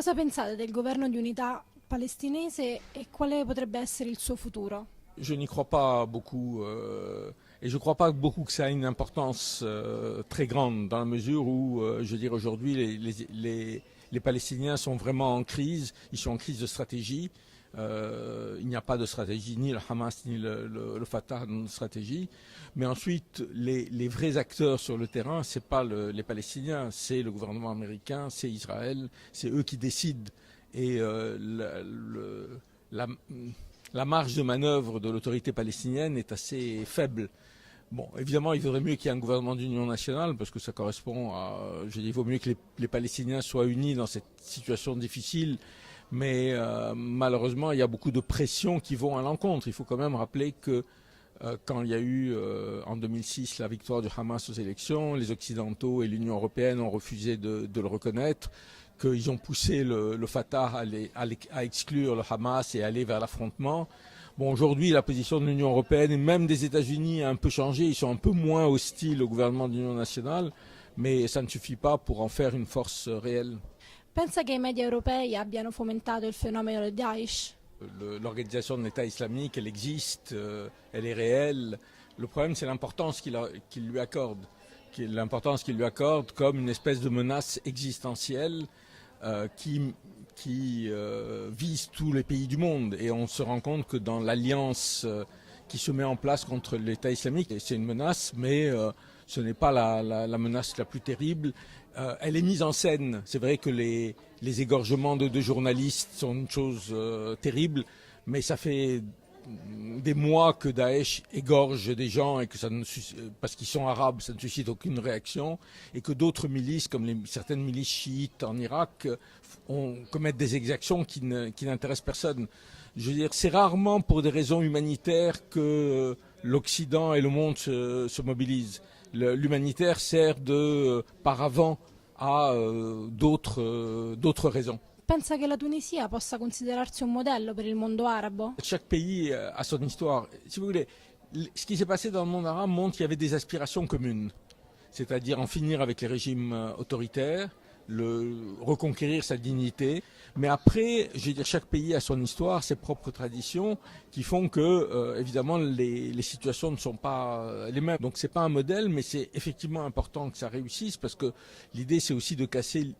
Cosa pensate del governo di unità palestinese e quale potrebbe essere il suo futuro? Je n'y crois pas beaucoup et je ne crois pas beaucoup que ça a une importance très grande dans la mesure où, je veux dire, aujourd'hui, les Palestiniens sont vraiment en crise, ils sont en crise de stratégie. Il n'y a pas de stratégie, ni le Hamas ni le Fatah n'ont de stratégie. Mais ensuite, les vrais acteurs sur le terrain, ce n'est pas les Palestiniens, c'est le gouvernement américain, c'est Israël, c'est eux qui décident. Et la, la marge de manœuvre de l'autorité palestinienne est assez faible. Bon, évidemment, il vaudrait mieux qu'il y ait un gouvernement d'union nationale, parce que ça correspond à... Je dis, il vaut mieux que les Palestiniens soient unis dans cette situation difficile, mais malheureusement, il y a beaucoup de pressions qui vont à l'encontre. Il faut quand même rappeler que quand il y a eu en 2006 la victoire du Hamas aux élections, les Occidentaux et l'Union européenne ont refusé de le reconnaître, qu'ils ont poussé le Fatah à exclure le Hamas et aller vers l'affrontement. Bon, aujourd'hui, la position de l'Union européenne et même des États-Unis a un peu changé. Ils sont un peu moins hostiles au gouvernement d'union nationale, mais ça ne suffit pas pour en faire une force réelle. Pensa che i media europei abbiano fomentato il fenomeno del Daesh? L'organisation de l'État islamique, elle existe, elle est réelle. Le problème, c'est l'importance qu'il lui accorde. L'importance qu'il lui accorde comme une espèce de menace existentielle qui vise tous les pays du monde. Et on se rend compte que dans l'alliance qui se met en place contre l'État islamique, c'est une menace, mais ce n'est pas la menace la plus terrible. Elle est mise en scène. C'est vrai que les égorgements de journalistes sont une chose terrible, mais ça fait des mois que Daesh égorge des gens et que parce qu'ils sont arabes, ça ne suscite aucune réaction, et que d'autres milices, comme certaines milices chiites en Irak, commettent des exactions qui n'intéressent personne. Je veux dire, c'est rarement pour des raisons humanitaires que l'Occident et le monde se mobilisent. L'humanitaire sert de paravent à d'autres raisons. Pensa che la Tunisia possa considerarsi un modello per il mondo arabo? Chaque pays a son histoire. Si vous voulez, ce qui s'est passé dans le monde arabe montre qu'il y avait des aspirations communes, c'est-à-dire en finir avec les régimes autoritaires, reconquérir sa dignité. Mais après, je veux dire, chaque pays a son histoire, ses propres traditions, qui font que, évidemment, les situations ne sont pas les mêmes. Donc, c'est pas un modèle, mais c'est effectivement important que ça réussisse, parce que l'idée, c'est aussi de casser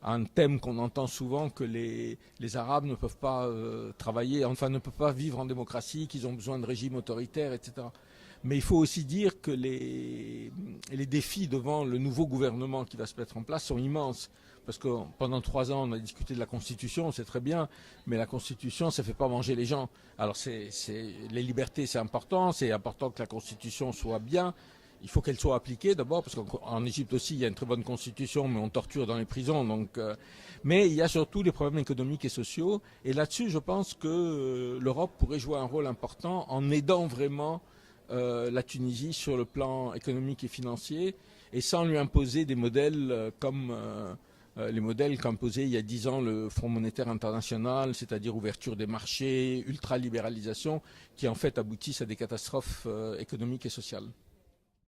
un thème qu'on entend souvent, que les Arabes ne peuvent pas travailler, enfin ne peuvent pas vivre en démocratie, qu'ils ont besoin de régimes autoritaires, etc. Mais il faut aussi dire que les défis devant le nouveau gouvernement qui va se mettre en place sont immenses. Parce que pendant 3 ans, on a discuté de la Constitution, c'est très bien, mais la Constitution, ça ne fait pas manger les gens. Alors les libertés, c'est important que la Constitution soit bien. Il faut qu'elle soit appliquée d'abord, parce qu'en Égypte aussi, il y a une très bonne constitution, mais on torture dans les prisons. Mais il y a surtout les problèmes économiques et sociaux. Et là-dessus, je pense que l'Europe pourrait jouer un rôle important en aidant vraiment la Tunisie sur le plan économique et financier, et sans lui imposer des modèles comme les modèles qu'imposait il y a 10 ans le Fonds monétaire international, c'est-à-dire ouverture des marchés, ultralibéralisation, qui en fait aboutissent à des catastrophes économiques et sociales.